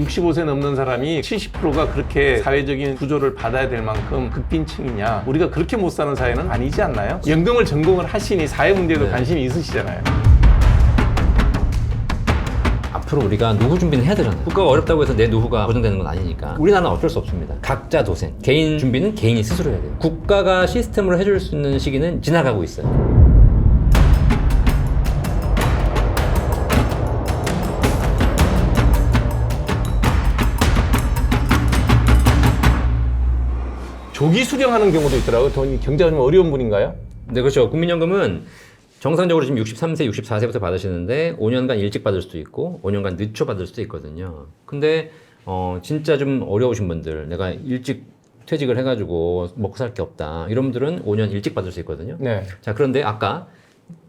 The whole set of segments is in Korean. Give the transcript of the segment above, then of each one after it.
65세 넘는 사람이 70%가 그렇게 사회적인 구조를 받아야 될 만큼 극빈층이냐. 우리가 그렇게 못 사는 사회는 아니지 않나요? 연금을 전공을 하시니 사회 문제에도 관심이 있으시잖아요. 앞으로 우리가 노후 준비는 해야 되잖아요. 국가가 어렵다고 해서 내 노후가 보장되는 건 아니니까. 우리나라는 어쩔 수 없습니다. 각자 도생. 개인 준비는 개인이 스스로 해야 돼요. 국가가 시스템으로 해줄 수 있는 시기는 지나가고 있어요. 조기 수령하는 경우도 있더라고요. 돈이 경제가 좀 어려운 분인가요? 네, 그렇죠. 국민연금은 정상적으로 지금 63세, 64세부터 받으시는데 5년간 일찍 받을 수도 있고 5년간 늦춰 받을 수도 있거든요. 근데 진짜 좀 어려우신 분들, 내가 일찍 퇴직을 해가지고 먹고 살 게 없다, 이런 분들은 5년 일찍 받을 수 있거든요. 네. 자, 그런데 아까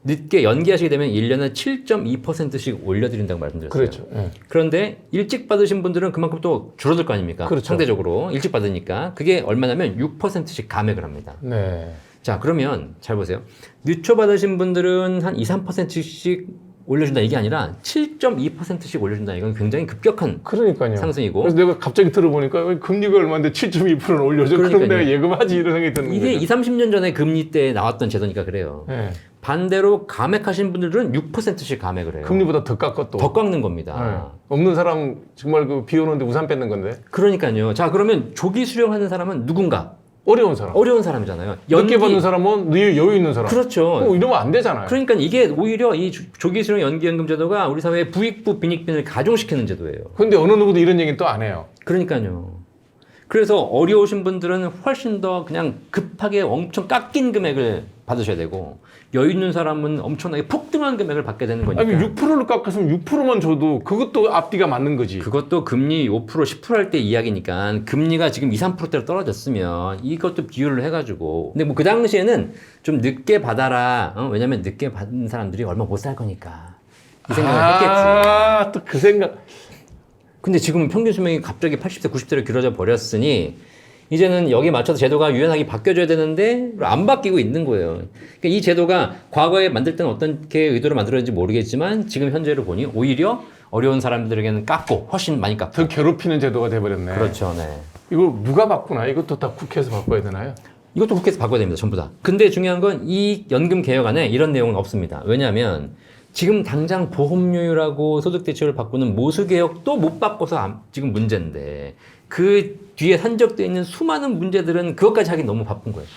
늦게 연기하시게 되면 1년에 7.2%씩 올려드린다고 말씀드렸어요. 그렇죠. 네. 그런데 일찍 받으신 분들은 그만큼 또 줄어들 거 아닙니까? 그렇죠. 상대적으로 일찍 받으니까 그게 얼마냐면 6%씩 감액을 합니다. 네. 자, 그러면 잘 보세요. 늦춰 받으신 분들은 한 2, 3%씩 올려준다, 이게 아니라 7.2%씩 올려준다. 이건 굉장히 급격한 그러니까요. 상승이고. 그래서 내가 갑자기 들어보니까 금리가 얼마인데 7.2%는 올려줘. 그럼 내가 예금하지, 이런 생각이 드는 이게 거죠. 2, 30년 전에 금리 때 나왔던 제도니까 그래요. 네. 반대로 감액하신 분들은 6%씩 감액을 해요. 금리보다 더 깎아 또. 더 깎는 겁니다. 네. 없는 사람 정말 그 비 오는데 우산 뺏는 건데. 그러니까요. 자, 그러면 조기 수령하는 사람은 누군가? 어려운 사람. 어려운 사람이잖아요. 늦게 받는 사람은 여유 있는 사람. 그렇죠. 이러면 안 되잖아요. 그러니까 이게 오히려 이 조기 수령 연기연금 제도가 우리 사회의 부익부 빈익빈을 가중시키는 제도예요. 근데 어느 누구도 이런 얘기는 또 안 해요. 그러니까요. 그래서 어려우신 분들은 훨씬 더 그냥 급하게 엄청 깎인 금액을 받으셔야 되고, 여유 있는 사람은 엄청나게 폭등한 금액을 받게 되는 거니까. 아니 6%를 깎았으면 6%만 줘도 그것도 앞뒤가 맞는 거지. 그것도 금리 5%, 10% 할 때 이야기니까, 금리가 지금 2, 3%대로 떨어졌으면 이것도 비율을 해가지고. 근데 뭐 그 당시에는 좀 늦게 받아라. 왜냐면 늦게 받은 사람들이 얼마 못 살 거니까. 이 생각을 했겠지. 또 그 생각. 근데 지금 평균 수명이 갑자기 80세, 90세로 길어져 버렸으니 이제는 여기에 맞춰서 제도가 유연하게 바뀌어줘야 되는데 안 바뀌고 있는 거예요. 그러니까 이 제도가 과거에 만들 때는 어떻게 의도로 만들었는지 모르겠지만 지금 현재로 보니 오히려 어려운 사람들에게는 깎고, 훨씬 많이 깎고. 더 괴롭히는 제도가 돼버렸네. 그렇죠, 네. 이걸 누가 바꾸나? 이것도 다 국회에서 바꿔야 되나요? 이것도 국회에서 바꿔야 됩니다, 전부 다. 근데 중요한 건 이 연금 개혁안에 이런 내용은 없습니다. 왜냐하면 지금 당장 보험료율하고 소득대체율을 바꾸는 모수개혁도 못 바꿔서 지금 문제인데, 그 뒤에 산적되어 있는 수많은 문제들은 그것까지 하기 너무 바쁜 거예요.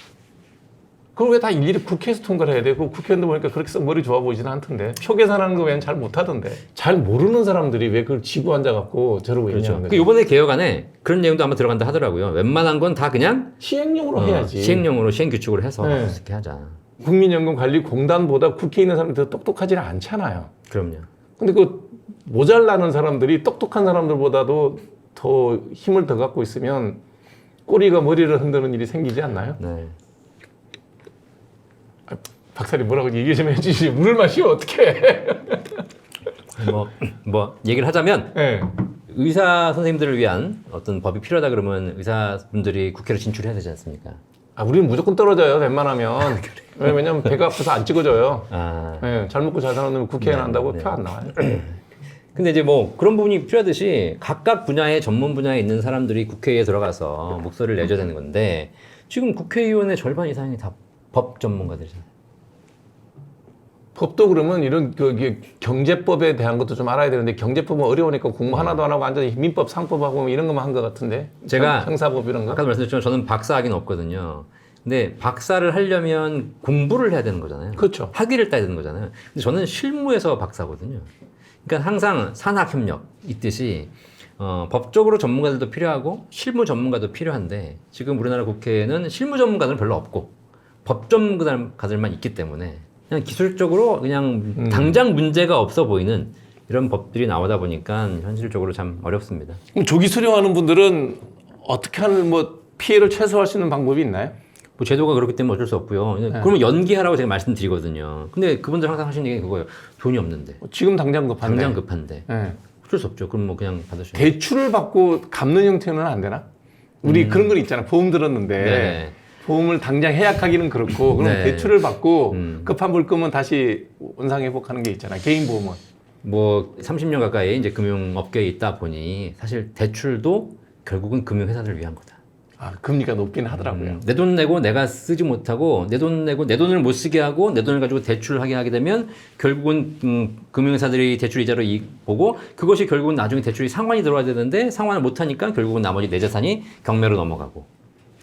그럼 왜 다 일일이 국회에서 통과를 해야 돼? 그 국회의원들 보니까 그렇게 썩 머리 좋아 보이지는 않던데. 표 계산하는 거 외에는 잘 못하던데. 잘 모르는 사람들이 왜 그걸 쥐고 앉아갖고 저러고 그렇죠. 있냐는 그 이번에 개혁안에 그런 내용도 아마 들어간다 하더라고요. 웬만한 건 다 그냥 시행령으로 해야지. 시행령으로, 시행규칙으로 해서 네. 그렇게 하자. 국민연금관리공단보다 국회에 있는 사람들이 더 똑똑하지는 않잖아요. 그럼요. 근데 그 모자라는 사람들이 똑똑한 사람들보다도 더 힘을 더 갖고 있으면 꼬리가 머리를 흔드는 일이 생기지 않나요? 네. 박사님 뭐라고 얘기 좀 해주시지. 물을 마시면 어떡해. 뭐 얘기를 하자면, 네. 의사 선생님들을 위한 어떤 법이 필요하다 그러면 의사분들이 국회로 진출해야 되지 않습니까? 우리는 무조건 떨어져요, 웬만하면. 왜냐면 배가 아파서 안 찍어줘요. 네, 잘 먹고 잘 사는 놈이 국회에 난다고 표 안 나와요. 근데 이제 뭐 그런 부분이 필요하듯이 각각 분야의 전문 분야에 있는 사람들이 국회에 들어가서 목소리를 내줘야 되는 건데, 지금 국회의원의 절반 이상이 다 법 전문가들이잖아요. 법도 그러면 이런 이게 경제법에 대한 것도 좀 알아야 되는데, 경제법은 어려우니까 공부 하나도 안 하고 앉아서 민법, 상법하고 이런 것만 한 것 같은데. 제가 형사법 이런 거. 아까도 말씀드렸지만 저는 박사학위는 없거든요. 근데 박사를 하려면 공부를 해야 되는 거잖아요. 그렇죠. 학위를 따야 되는 거잖아요. 근데 저는 실무에서 박사거든요. 그러니까 항상 산학협력 있듯이 법적으로 전문가들도 필요하고 실무 전문가도 필요한데, 지금 우리나라 국회에는 실무 전문가들은 별로 없고 법 전문가들만 있기 때문에 그냥 기술적으로 그냥 당장 문제가 없어 보이는 이런 법들이 나오다 보니까 현실적으로 참 어렵습니다. 그럼 조기 수령하는 분들은 어떻게 하는 피해를 최소화할 수 있는 방법이 있나요? 뭐 제도가 그렇기 때문에 어쩔 수 없고요. 그러면 연기하라고 제가 말씀드리거든요. 근데 그분들 항상 하시는 얘기가 그거예요. 돈이 없는데. 지금 당장 급한데. 당장 급한데. 네. 어쩔 수 없죠. 그럼 뭐 그냥 받으셔야 대출을 받고 갚는 형태는 안 되나? 우리 그런 건 있잖아. 보험 들었는데. 네. 보험을 당장 해약하기는 그렇고, 그럼 네. 대출을 받고 급한 물금은 다시 원상회복하는 게 있잖아. 개인 보험은. 뭐 30년 가까이 이제 금융업계에 있다 보니 사실 대출도 결국은 금융회사들을 위한 거다. 아, 금리가 높긴 하더라고요. 내 돈 내고 내가 쓰지 못하고 내 돈 내고 내 돈을 못 쓰게 하고 내 돈을 가지고 대출을 하게 되면 결국은 금융회사들이 대출 이자로 이익 보고 그것이 결국은 나중에 대출이 상환이 들어와야 되는데 상환을 못 하니까 결국은 나머지 내 자산이 경매로 넘어가고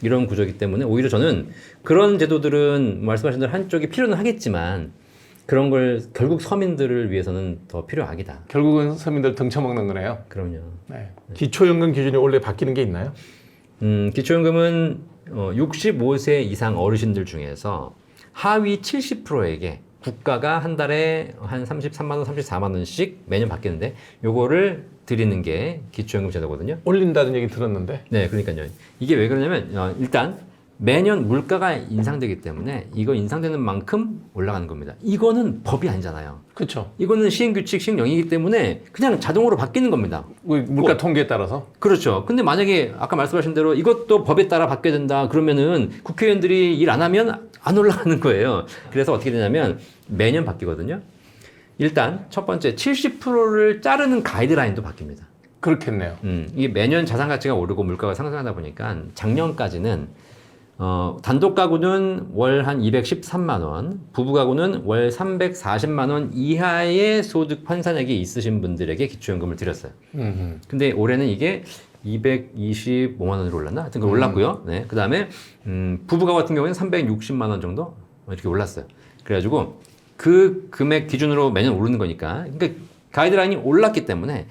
이런 구조이기 때문에 오히려 저는 그런 제도들은 말씀하신 대로 한쪽이 필요는 하겠지만 그런 걸 결국 서민들을 위해서는 더 필요하기다. 결국은 서민들 등쳐먹는 거네요. 그럼요. 네. 기초연금 기준이 원래 바뀌는 게 있나요? 기초연금은 65세 이상 어르신들 중에서 하위 70%에게 국가가 한 달에 한 33만 원, 34만 원씩 매년 바뀌는데 요거를 드리는 게 기초연금 제도거든요. 올린다는 얘기 들었는데. 네, 그러니까요. 이게 왜 그러냐면 일단 매년 물가가 인상되기 때문에 이거 인상되는 만큼 올라가는 겁니다. 이거는 법이 아니잖아요. 그렇죠. 이거는 시행규칙, 시행령이기 때문에 그냥 자동으로 바뀌는 겁니다. 물가 통계에 따라서. 그렇죠. 근데 만약에 아까 말씀하신 대로 이것도 법에 따라 바뀌어야 된다 그러면은 국회의원들이 일 안 하면 안 올라가는 거예요. 그래서 어떻게 되냐면 매년 바뀌거든요. 일단 첫 번째 70%를 자르는 가이드라인도 바뀝니다. 그렇겠네요. 이게 매년 자산 가치가 오르고 물가가 상승하다 보니까 작년까지는 단독 가구는 월 한 213만 원, 부부 가구는 월 340만 원 이하의 소득 환산액이 있으신 분들에게 기초연금을 드렸어요. 근데 올해는 이게 225만 원으로 올랐나? 하여튼 올랐고요. 네. 그 다음에 부부 가구 같은 경우에는 360만 원 정도 이렇게 올랐어요. 그래가지고 그 금액 기준으로 매년 오르는 거니까, 그러니까 가이드라인이 올랐기 때문에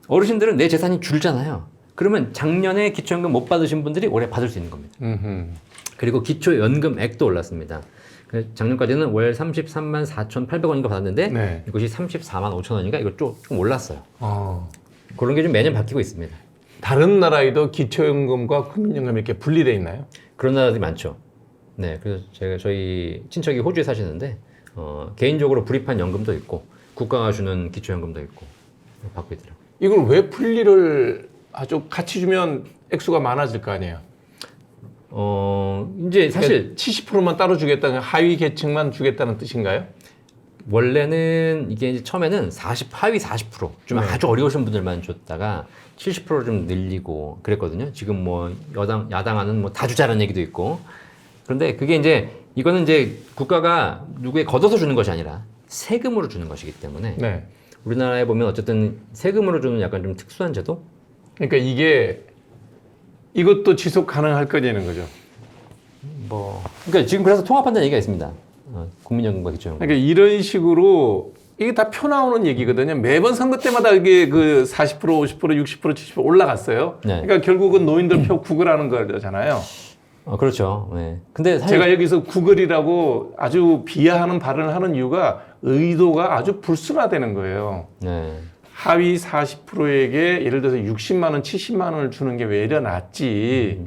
어르신들은 내 재산이 줄잖아요. 그러면 작년에 기초연금 못 받으신 분들이 올해 받을 수 있는 겁니다. 그리고 기초연금액도 올랐습니다. 작년까지는 월 33만 4,800원인가 받았는데 네. 이것이 34만 5천 원인가 이거 조금 올랐어요. 그런 게 좀 매년 바뀌고 있습니다. 다른 나라에도 기초연금과 국민연금 이렇게 분리되어 있나요? 그런 나라들이 많죠. 네, 그래서 저희 친척이 호주에 사시는데 개인적으로 불입한 연금도 있고 국가가 주는 기초연금도 있고 받고 있더라고요. 이걸 왜 분리를 아주 같이 주면 액수가 많아질 거 아니에요? 이제 사실 70%만 따로 주겠다는, 하위 계층만 주겠다는 뜻인가요? 원래는 이게 이제 처음에는 하위 40%좀 네. 아주 어려우신 분들만 줬다가 70%를 좀 늘리고 그랬거든요. 지금 뭐 야당하는 뭐 다 주자라는 얘기도 있고. 그런데 그게 이제 이거는 이제 국가가 누구에 걷어서 주는 것이 아니라 세금으로 주는 것이기 때문에 네. 우리나라에 보면 어쨌든 세금으로 주는 약간 좀 특수한 제도? 그러니까 이것도 지속 가능할 거냐는 거죠. 그러니까 지금 그래서 통합한다는 얘기가 있습니다. 국민연금과 기초연금. 그러니까 이런 식으로 이게 다 표 나오는 얘기거든요. 매번 선거 때마다 이게 그 40%, 50%, 60%, 70% 올라갔어요. 네. 그러니까 결국은 노인들 표 구걸하는 거잖아요. 그렇죠. 네. 근데 사실 제가 여기서 구걸이라고 아주 비하하는 발언을 하는 이유가 의도가 아주 불순화되는 거예요. 네. 하위 40%에게 예를 들어서 60만 원, 70만 원을 주는 게 왜 이래 낫지.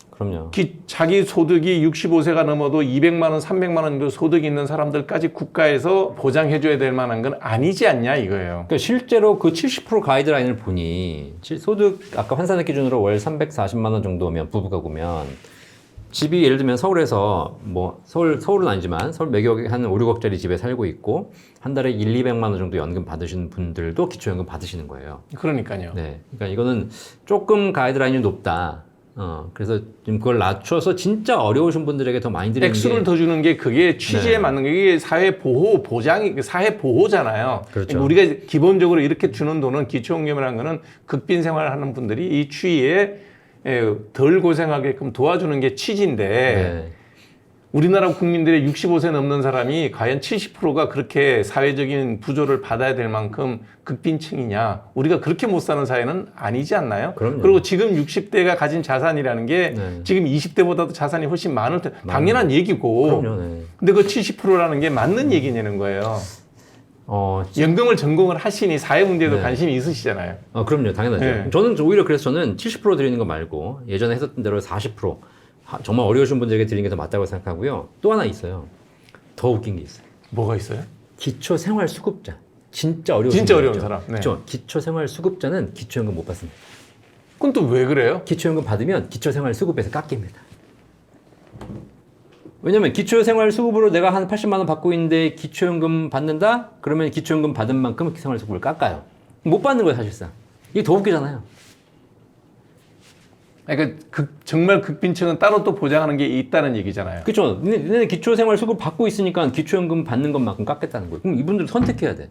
그럼요. 자기 소득이 65세가 넘어도 200만 원, 300만 원 정도 소득이 있는 사람들까지 국가에서 보장해줘야 될 만한 건 아니지 않냐 이거예요. 그러니까 실제로 그 70% 가이드라인을 보니 소득 아까 환산액 기준으로 월 340만 원 정도면 부부 가구면 집이 예를 들면 서울에서 뭐 서울은 아니지만 서울 매격에 한 5, 6억짜리 집에 살고 있고 한 달에 200만 원 정도 연금 받으시는 분들도 기초연금 받으시는 거예요. 그러니까요. 네. 그러니까 이거는 조금 가이드라인이 높다. 그래서 좀 그걸 낮춰서 진짜 어려우신 분들에게 더 많이 드리는 액수를 더 주는 게 그게 취지에 네. 맞는 게 이게 사회 보호잖아요. 그렇죠. 우리가 기본적으로 이렇게 주는 돈은 기초연금이라는 거는 극빈 생활하는 분들이 이 추위에 덜 고생하게끔 도와주는 게 취지인데 네. 우리나라 국민들의 65세 넘는 사람이 과연 70%가 그렇게 사회적인 부조를 받아야 될 만큼 극빈층이냐? 우리가 그렇게 못 사는 사회는 아니지 않나요? 그럼요. 그리고 지금 60대가 가진 자산이라는 게 네. 지금 20대보다도 자산이 훨씬 많을 때 당연한 얘기고. 그럼요. 네. 근데 그 70%라는 게 맞는 얘기냐는 거예요. 연금을 전공을 하시니 사회 문제에도 네. 관심이 있으시잖아요. 그럼요. 당연하죠. 네. 저는 오히려 그래서 저는 70% 드리는 거 말고 예전에 했었던 대로 40% 정말 어려우신 분들에게 드리는 게 더 맞다고 생각하고요. 또 하나 있어요. 더 웃긴 게 있어요. 뭐가 있어요? 기초생활수급자. 진짜 어려운 진짜 어려운 사람. 네. 그렇죠. 기초생활수급자는 기초연금 못 받습니다. 그건 또 왜 그래요? 기초연금 받으면 기초생활수급에서 깎입니다. 왜냐면 기초생활수급으로 내가 한 80만 원 받고 있는데 기초연금 받는다? 그러면 기초연금 받은 만큼 생활수급을 깎아요. 못 받는 거예요, 사실상. 이게 더 웃기잖아요. 그러니까 정말 극빈층은 따로 또 보장하는 게 있다는 얘기잖아요. 그렇죠. 너네 기초생활수급 받고 있으니까 기초연금 받는 것만큼 깎겠다는 거예요. 그럼 이분들 선택해야 돼.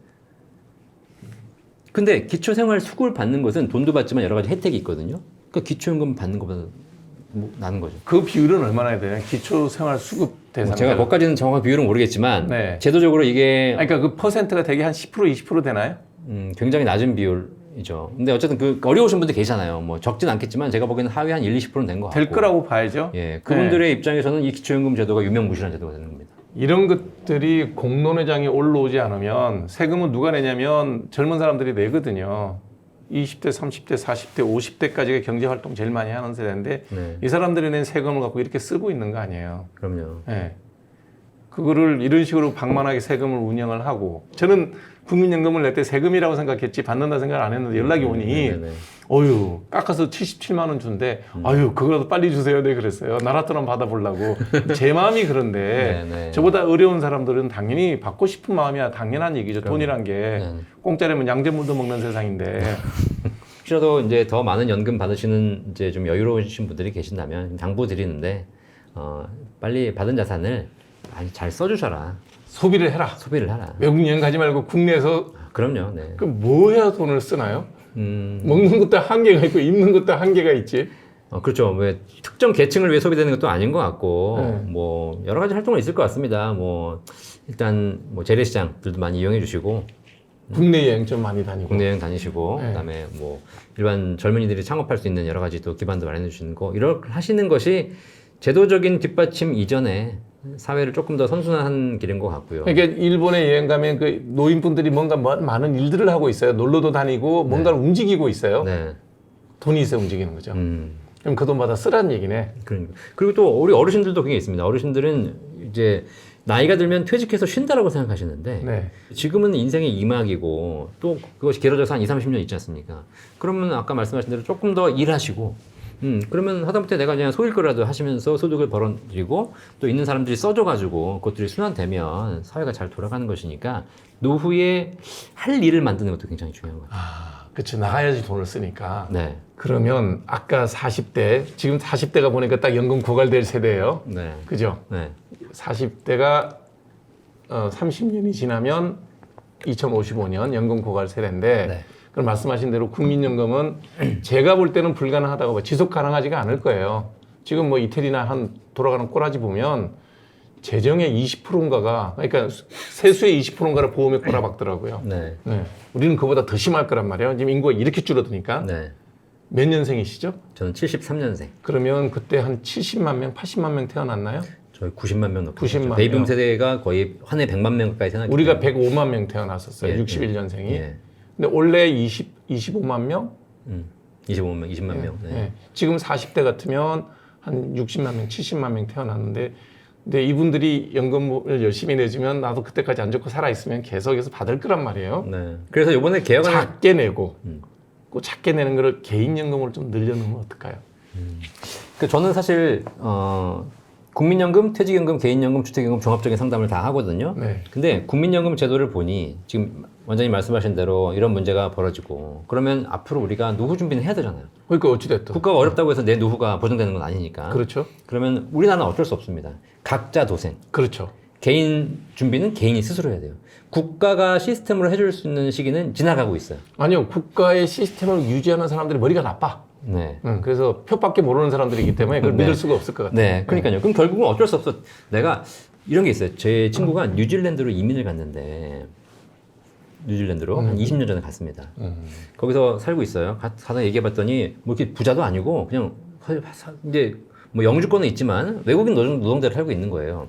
근데 기초생활수급을 받는 것은 돈도 받지만 여러 가지 혜택이 있거든요. 그러니까 기초연금 받는 것보다 나는 거죠. 그 비율은 얼마나 해야 되나요? 기초생활수급 대상. 제가 거기까지는 정확한 비율은 모르겠지만 네. 제도적으로 이게 그러니까 그 퍼센트가 되게 한 10% 20% 되나요? 굉장히 낮은 비율이죠. 근데 어쨌든 그 어려우신 분들 계시잖아요. 뭐 적진 않겠지만 제가 보기에는 하위 한 1-20%는 된 것 같고. 될 거라고 봐야죠. 예, 그분들의 입장에서는 이 기초연금 제도가 유명무실한 제도가 되는 겁니다. 이런 것들이 공론회장에 올라오지 않으면 세금은 누가 내냐면 젊은 사람들이 내거든요. 20대, 30대, 40대, 50대까지가 경제활동 제일 많이 하는 세대인데 네. 이 사람들이 낸 세금을 갖고 이렇게 쓰고 있는 거 아니에요. 그럼요. 네. 그거를 이런 식으로 방만하게 세금을 운영을 하고 저는 국민연금을 낼 때 세금이라고 생각했지 받는다 생각을 안 했는데 연락이 오니 네네. 어휴 깎아서 77만 원 준대. 아유 그거라도 빨리 주세요. 네 그랬어요. 나라 돈만 받아보려고. 제 마음이 그런데 네네. 저보다 어려운 사람들은 당연히 받고 싶은 마음이야 당연한 얘기죠. 그럼. 돈이란 게 네네. 공짜라면 양잿물도 먹는 세상인데 혹시라도 이제 더 많은 연금 받으시는 이제 좀 여유로우신 분들이 계신다면 당부 드리는데 빨리 받은 자산을 많이 잘 써주셔라. 소비를 해라. 소비를 하라. 외국 여행 가지 말고 국내에서 그럼요. 네. 그 뭐 해야 돈을 쓰나요? 먹는 것도 한계가 있고 입는 것도 한계가 있지. 그렇죠. 왜 특정 계층을 위해 소비되는 것도 아닌 것 같고, 네. 뭐 여러 가지 활동은 있을 것 같습니다. 뭐 일단 뭐 재래시장들도 많이 이용해 주시고, 국내 여행 좀 많이 다니고. 국내 여행 다니시고, 네. 그다음에 뭐 일반 젊은이들이 창업할 수 있는 여러 가지 또 기반도 마련해 주시는 거, 이렇게 하시는 것이 제도적인 뒷받침 이전에 사회를 조금 더 선순환한 길인 것 같고요. 그러니까 일본에 여행 가면 그 노인분들이 뭔가 많은 일들을 하고 있어요. 놀러도 다니고 뭔가를 움직이고 있어요. 네. 돈이 있어 움직이는 거죠. 그럼 그 돈 받아 쓰라는 얘기네. 그리고 또 우리 어르신들도 그게 있습니다. 어르신들은 이제 나이가 들면 퇴직해서 쉰다라고 생각하시는데 네. 지금은 인생의 이막이고 또 그것이 길어져서 한 2-30년 있지 않습니까? 그러면 아까 말씀하신 대로 조금 더 일하시고 그러면 하다못해 내가 그냥 소일 거라도 하시면서 소득을 벌어들이고 또 있는 사람들이 써줘가지고 그것들이 순환되면 사회가 잘 돌아가는 것이니까 노후에 할 일을 만드는 것도 굉장히 중요한 것 같아요. 그렇죠. 나가야지 돈을 쓰니까. 네. 그러면 아까 40대, 지금 40대가 보니까 딱 연금 고갈될 세대예요. 네. 그죠? 네. 40대가 30년이 지나면 2055년 연금 고갈 세대인데 네. 그럼 말씀하신 대로 국민연금은 제가 볼 때는 불가능하다고 봐요. 지속 가능하지가 않을 거예요. 지금 뭐 이태리나 한 돌아가는 꼬라지 보면 재정의 20%인가가 그러니까 세수의 20%인가를 보험에 꼬라박더라고요. 네. 네. 우리는 그보다 더 심할 거란 말이에요. 지금 인구가 이렇게 줄어드니까. 네. 몇 년생이시죠? 저는 73년생. 그러면 그때 한 70만 명, 80만 명 태어났나요? 저희 90만 명 넘게 90만 베이비붐 명. 세대가 거의 한 해 100만 명 가까이 태어났기 우리가 때문에. 105만 명 태어났었어요. 예, 61년생이. 예. 근데 원래 25만 명? 25만, 20만 명. 네. 예. 지금 40대 같으면 한 60만 명, 70만 명 태어났는데 근데 이분들이 연금을 열심히 내주면 나도 그때까지 안 죽고 살아있으면 계속해서 받을 거란 말이에요. 네. 그래서 이번에 개혁안을 작게 내고 그 작게 내는 거를 개인연금을 좀 늘려놓으면 어떨까요? 저는 사실 국민연금, 퇴직연금, 개인연금, 주택연금 종합적인 상담을 다 하거든요. 네. 근데 국민연금 제도를 보니 지금 원장님 말씀하신 대로 이런 문제가 벌어지고 그러면 앞으로 우리가 노후 준비는 해야 되잖아요. 그러니까 어찌됐든. 국가가 어렵다고 해서 내 노후가 보장되는 건 아니니까. 그렇죠. 그러면 우리나라는 어쩔 수 없습니다. 각자 도생. 그렇죠. 개인 준비는 개인이 스스로 해야 돼요. 국가가 시스템으로 해줄 수 있는 시기는 지나가고 있어요. 아니요. 국가의 시스템을 유지하는 사람들이 머리가 나빠. 네. 그래서 표밖에 모르는 사람들이기 때문에 그걸 네. 믿을 수가 없을 것 같아요. 네, 그러니까요. 그럼 결국은 어쩔 수 없어. 내가 이런 게 있어요. 제 친구가 뉴질랜드로 이민을 갔는데 뉴질랜드로 한 20년 전에 갔습니다. 거기서 살고 있어요. 가서 얘기해봤더니 뭐 이렇게 부자도 아니고 그냥 이제 뭐 영주권은 있지만 외국인 노동자를 살고 있는 거예요.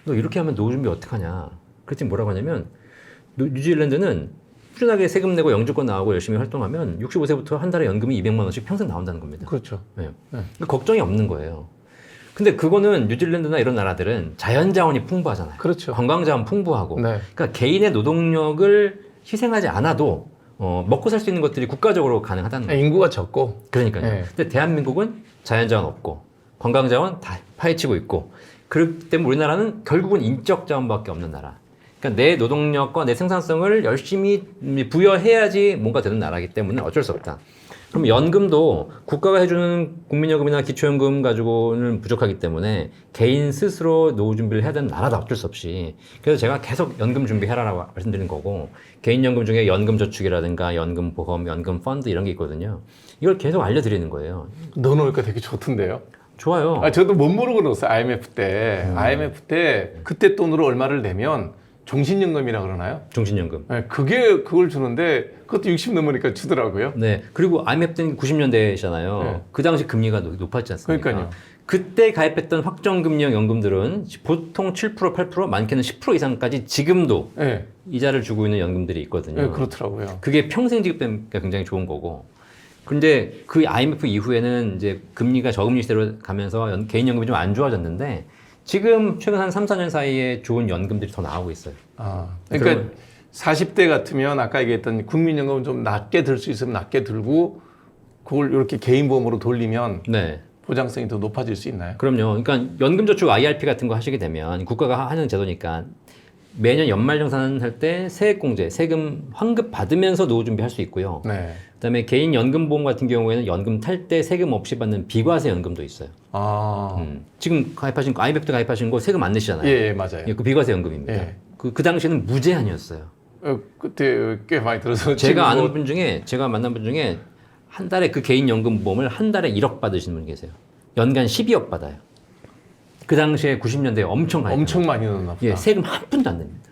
너 이렇게 하면 노후 준비 어떡하냐? 그랬더니 뭐라고 하냐면 뉴질랜드는 꾸준하게 세금 내고 영주권 나오고 열심히 활동하면 65세부터 한 달에 연금이 200만 원씩 평생 나온다는 겁니다. 그렇죠. 네. 그러니까 걱정이 없는 거예요. 근데 그거는 뉴질랜드나 이런 나라들은 자연자원이 풍부하잖아요. 그렇죠. 관광자원 풍부하고. 네. 그러니까 개인의 노동력을 희생하지 않아도 먹고 살 수 있는 것들이 국가적으로 가능하다는 거예요. 인구가 적고. 그러니까요. 네. 근데 대한민국은 자연자원 없고 관광자원 다 파헤치고 있고 그렇기 때문에 우리나라는 결국은 인적 자원밖에 없는 나라. 그러니까 내 노동력과 내 생산성을 열심히 부여해야지 뭔가 되는 나라이기 때문에 어쩔 수 없다. 그럼 연금도 국가가 해주는 국민연금이나 기초연금 가지고는 부족하기 때문에 개인 스스로 노후 준비를 해야 되는 나라다, 어쩔 수 없이. 그래서 제가 계속 연금 준비해라라고 말씀드리는 거고, 개인연금 중에 연금저축이라든가 연금보험, 연금펀드 이런 게 있거든요. 이걸 계속 알려드리는 거예요. 넣어놓으니까 되게 좋던데요. 좋아요. 저도 못 모르고 넣었어요. IMF 때. IMF 때 그때 돈으로 얼마를 내면 종신연금이라 그러나요? 종신연금. 네, 그걸 주는데 그것도 60 넘으니까 주더라고요. 네. 그리고 IMF 때는 90년대잖아요. 네. 그 당시 금리가 높았지 않습니까? 그러니까요. 그때 가입했던 확정금리형 연금들은 보통 7%, 8%, 많게는 10% 이상까지 지금도 네, 이자를 주고 있는 연금들이 있거든요. 네, 그렇더라고요. 그게 평생 지급되니까 굉장히 좋은 거고. 근데 그 IMF 이후에는 이제 금리가 저금리 시대로 가면서 개인 연금이 좀 안 좋아졌는데 지금 최근 한 3, 4년 사이에 좋은 연금들이 더 나오고 있어요. 그러니까 40대 같으면 아까 얘기했던 국민연금 좀 낮게 들 수 있으면 낮게 들고 그걸 이렇게 개인 보험으로 돌리면 네. 보장성이 더 높아질 수 있나요? 그럼요. 그러니까 연금저축 IRP 같은 거 하시게 되면 국가가 하는 제도니까 매년 연말정산할 때 세액공제, 세금 환급 받으면서 노후 준비할 수 있고요. 네. 그다음에 개인 연금보험 같은 경우에는 연금 탈 때 세금 없이 받는 비과세 연금도 있어요. 지금 가입하신 거, IMF 때 가입하신 거 세금 안 내시잖아요. 예, 맞아요. 그 비과세 연금입니다. 예. 그 당시에는 무제한이었어요. 그때 꽤 많이 들어서 제가 아는 분 중에, 제가 만난 분 중에 한 달에 그 개인 연금보험을 한 달에 1억 받으시는 분 계세요. 연간 12억 받아요. 그 당시에 90년대에 엄청 많이 넣었나 보다. 예, 세금 한 푼도 안 냅니다.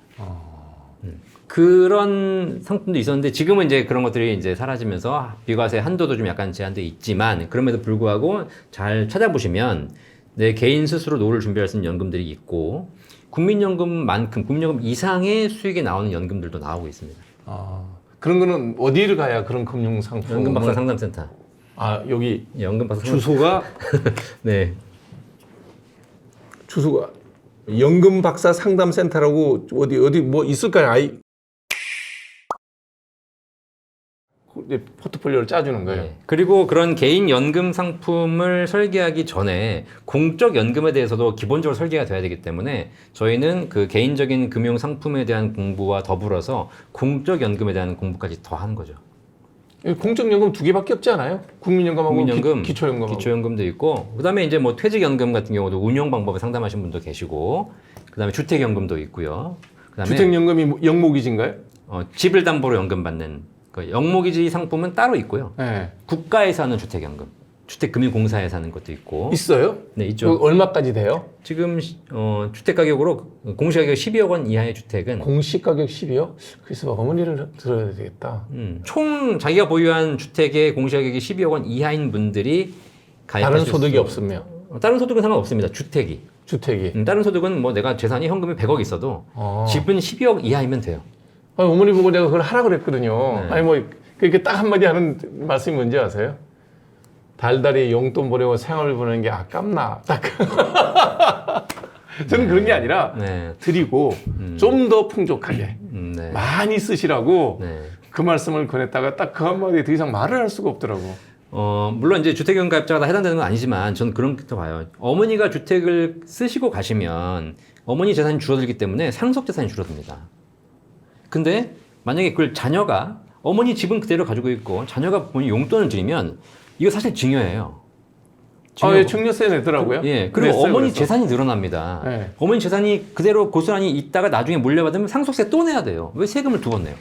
그런 상품도 있었는데 지금은 이제 그런 것들이 이제 사라지면서 비과세 한도도 좀 약간 제한돼 있지만 그럼에도 불구하고 잘 찾아보시면 내 개인 스스로 노후를 준비할 수 있는 연금들이 있고 국민연금만큼 국민연금 이상의 수익이 나오는 연금들도 나오고 있습니다. 그런 거는 어디를 가야 그런 금융 상품? 연금박사 상담센터. 여기 연금박사 주소가 네. 주소가 연금박사 상담센터라고 어디 뭐 있을까요? 이제 포트폴리오를 짜주는 거예요. 네. 그리고 그런 개인 연금 상품을 설계하기 전에 공적 연금에 대해서도 기본적으로 설계가 돼야 되기 때문에 저희는 그 개인적인 금융 상품에 대한 공부와 더불어서 공적 연금에 대한 공부까지 더 하는 거죠. 공적연금 두 개밖에 없지 않아요? 국민연금하고 국민연금, 기초연금하고. 기초연금도 있고, 그다음에 이제 뭐 퇴직연금 같은 경우도 운용 방법을 상담하신 분도 계시고, 그다음에 주택연금도 있고요. 그다음에 주택연금이 영목이지인가요? 집을 담보로 연금 받는 그 영목이지 상품은 따로 있고요. 네. 국가에서 하는 주택연금, 주택금융공사에서 하는 것도 있고. 있어요? 네, 있죠. 얼마까지 돼요? 지금 주택 가격으로 공시가격 12억 원 이하의 주택은 공시가격 10이요? 그래서 어머니를 들어야 되겠다. 총 자기가 보유한 주택의 공시가격이 12억 원 이하인 분들이 가입할 다른 소득이 없으면? 다른 소득은 상관없습니다. 주택이. 다른 소득은 뭐 내가 재산이 현금이 100억 있어도 집은 12억 이하이면 돼요. 어머니 보고 내가 그걸 하라 그랬거든요. 네. 아니 뭐 그렇게 딱 한마디 하는 말씀이 뭔지 아세요? 달달이 용돈 보내고 생활을 보내는 게 아깝나? 딱. 저는 그런 게 아니라 네. 드리고 좀 더 풍족하게 네. 많이 쓰시라고 네. 그 말씀을 권했다가 딱 그 한마디에 더 이상 말을 할 수가 없더라고. 물론 이제 주택연금 가입자가 다 해당되는 건 아니지만 저는 그런 것도 봐요. 어머니가 주택을 쓰시고 가시면 어머니 재산이 줄어들기 때문에 상속 재산이 줄어듭니다. 근데 만약에 그걸 자녀가 어머니 집은 그대로 가지고 있고 자녀가 본인 용돈을 드리면 이거 사실 증여예요. 예, 증여세 내더라고요. 예. 그리고 냈어요, 어머니 그래서. 재산이 늘어납니다. 네. 어머니 재산이 그대로 고스란히 있다가 나중에 물려받으면 상속세 또 내야 돼요. 왜 세금을 두 번 내요?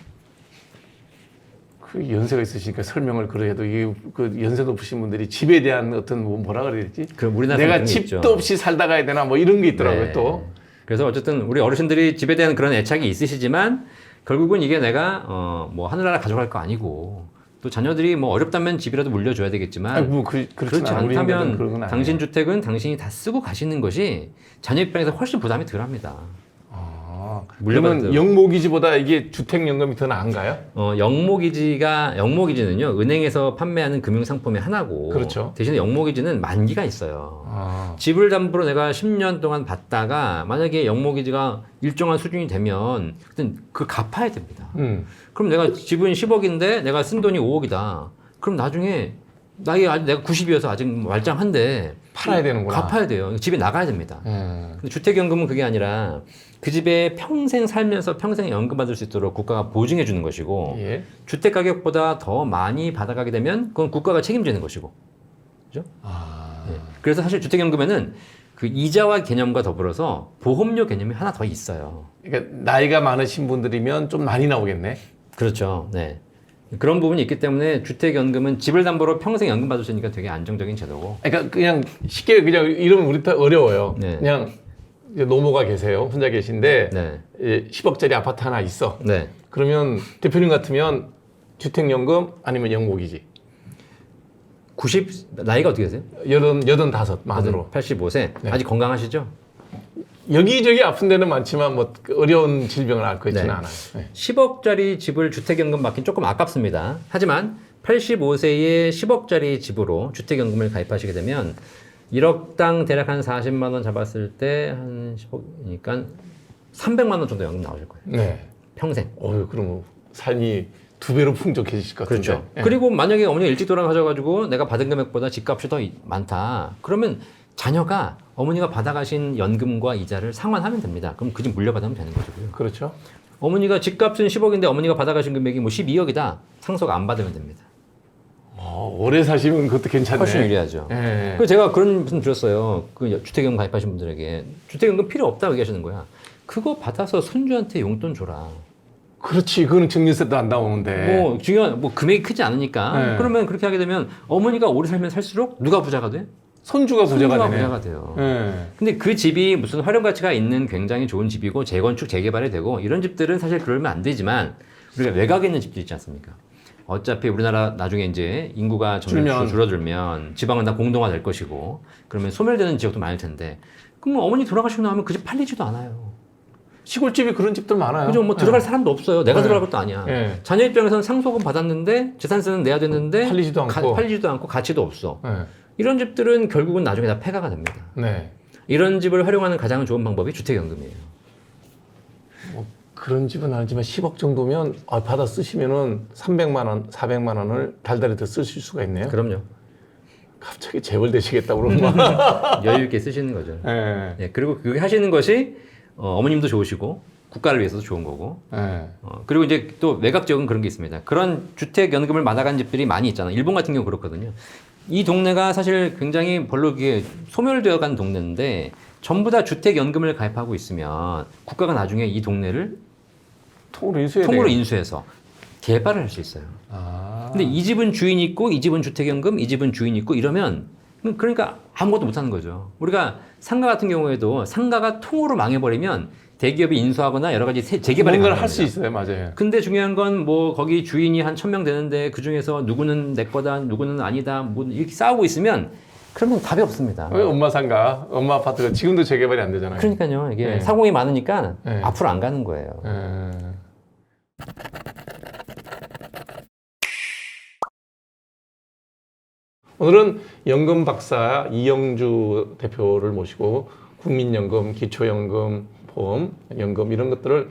그 연세가 있으시니까 설명을 그래도 이게 그 연세 높으신 분들이 집에 대한 어떤 뭐라 그래야 되지? 그럼 우리나라 내가 그런 게 집도 있죠. 없이 살다 가야 되나 뭐 이런 게 있더라고요. 네. 또. 그래서 어쨌든 우리 어르신들이 집에 대한 그런 애착이 있으시지만 결국은 이게 내가 뭐 하늘나라 가져갈 거 아니고 또 자녀들이 뭐 어렵다면 집이라도 물려줘야 되겠지만 아니, 뭐 그렇지 않다면 그런 건 아니에요. 당신 주택은 당신이 다 쓰고 가시는 것이 자녀 입장에서 훨씬 부담이 덜합니다. 물려받을 그러면 영모기지보다 이게 주택연금이 더 나은가요? 영모기지는요 은행에서 판매하는 금융상품의 하나고 그렇죠. 대신에 영모기지는 만기가 있어요. 집을 담보로 내가 10년 동안 받다가 만약에 영모기지가 일정한 수준이 되면 그땐 그걸 갚아야 됩니다. 그럼 내가 집은 10억인데 내가 쓴 돈이 5억이다. 그럼 나중에 나이 아직 내가 90이어서 아직 말짱한데 팔아야 되는구나. 갚아야 돼요. 집에 나가야 됩니다. 근데 주택연금은 그게 아니라 그 집에 평생 살면서 평생 연금 받을 수 있도록 국가가 보증해 주는 것이고 예. 주택 가격보다 더 많이 받아가게 되면 그건 국가가 책임지는 것이고. 그죠? 예. 그래서 사실 주택연금에는 그 이자와 개념과 더불어서 보험료 개념이 하나 더 있어요. 그러니까 나이가 많으신 분들이면 좀 많이 나오겠네. 그렇죠. 네. 그런 부분이 있기 때문에 주택연금은 집을 담보로 평생 연금 받을 수 있으니까 되게 안정적인 제도고. 그러니까 그냥 쉽게 그냥 이러면 우리 다 어려워요. 네. 그냥 이제 노모가 계세요. 혼자 계신데 네. 10억짜리 아파트 하나 있어. 네. 그러면 대표님 같으면 주택연금 아니면 영목이지. 나이가 어떻게 되세요? 85 만으로. 85세. 네. 아직 건강하시죠? 여기저기 아픈 데는 많지만 뭐 어려운 질병을 앓고 있지는 네. 않아요. 네. 10억짜리 집을 주택연금 받긴 조금 아깝습니다. 하지만 85세에 10억짜리 집으로 주택연금을 가입하시게 되면 1억당 대략 한 40만 원 잡았을 때 한 10억이니까 300만 원 정도 연금 나오실 거예요. 네. 평생. 그럼 삶이 2배로 풍족해지실 것 같은데. 그렇죠. 네. 그리고 만약에 어머니가 일찍 돌아가셔가지고 내가 받은 금액보다 집값이 더 많다. 그러면 자녀가 어머니가 받아가신 연금과 이자를 상환하면 됩니다. 그럼 그 집 물려받으면 되는 거고요. 그렇죠. 어머니가 집값은 10억인데 어머니가 받아가신 금액이 뭐 12억이다. 상속 안 받으면 됩니다. 오래 사시면 그것도 괜찮네. 훨씬 유리하죠. 네. 그래서 제가 그런 말씀 드렸어요. 그 주택연금 가입하신 분들에게 주택연금 필요 없다고 얘기하시는 거야. 그거 받아서 손주한테 용돈 줘라. 그렇지. 그거는 증여세도 안 나오는데. 뭐 중요한 뭐 금액이 크지 않으니까. 네. 그러면 그렇게 하게 되면 어머니가 오래 살면 살수록 누가 부자가 돼? 손주가 부자가 손주가 되네. 부자가 돼요. 네. 근데 그 집이 무슨 활용 가치가 있는 굉장히 좋은 집이고 재건축 재개발이 되고 이런 집들은 사실 그러면 안 되지만 우리가 외곽에 있는 집들 있지 않습니까? 어차피 우리나라 나중에 이제 인구가 점점 줄어들면 지방은 다 공동화 될 것이고 그러면 소멸되는 지역도 많을 텐데 그럼 어머니 돌아가시고 나면 그 집 팔리지도 않아요. 시골집이 그런 집들 많아요. 그죠? 뭐 들어갈 사람도 없어요. 내가 들어갈 것도 아니야. 네. 자녀 입장에서는 상속은 받았는데 재산세는 내야 되는데 팔리지도 않고 가치도 없어. 네. 이런 집들은 결국은 나중에 다 폐가가 됩니다. 네. 이런 집을 활용하는 가장 좋은 방법이 주택연금이에요. 그런 집은 아니지만 10억 정도면 받아 쓰시면은 300만 원, 400만 원을 달달이 더 쓰실 수가 있네요. 그럼요. 갑자기 재벌 되시겠다 그러면 막. 여유 있게 쓰시는 거죠. 네. 네, 그리고 그게 하시는 것이 어머님도 좋으시고 국가를 위해서도 좋은 거고. 네. 그리고 이제 또 외곽 지역은 그런 게 있습니다. 그런 주택연금을 받아간 집들이 많이 있잖아요. 일본 같은 경우 그렇거든요. 이 동네가 사실 굉장히 별로 이게 소멸되어 간 동네인데 전부 다 주택연금을 가입하고 있으면 국가가 나중에 이 동네를 통으로 인수해서 개발을 할 수 있어요. 근데 이 집은 주인이 있고 이 집은 주택연금, 이 집은 주인이 있고 이러면 그러니까 아무것도 못하는 거죠. 우리가 상가 같은 경우에도 상가가 통으로 망해버리면 대기업이 인수하거나 여러 가지 재개발이 뭔가를 할 수 있어요. 맞아요. 근데 중요한 건 뭐 거기 주인이 한 1000명 되는데 그 중에서 누구는 내 거다, 누구는 아니다, 뭐 이렇게 싸우고 있으면 그러면 답이 없습니다. 왜 엄마 상가, 엄마 아파트가 지금도 재개발이 안 되잖아요. 그러니까요. 이게 네. 사공이 많으니까 네. 앞으로 안 가는 거예요. 오늘은 연금 박사 이영주 대표를 모시고 국민연금, 기초연금, 보험, 연금 이런 것들을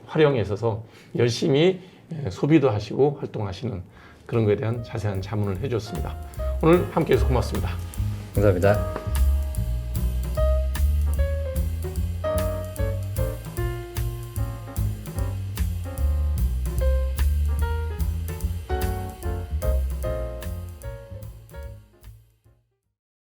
활용해서 열심히 소비도 하시고 활동하시는 그런 거에 대한 자세한 자문을 해줬습니다. 오늘 함께해서 고맙습니다. 감사합니다.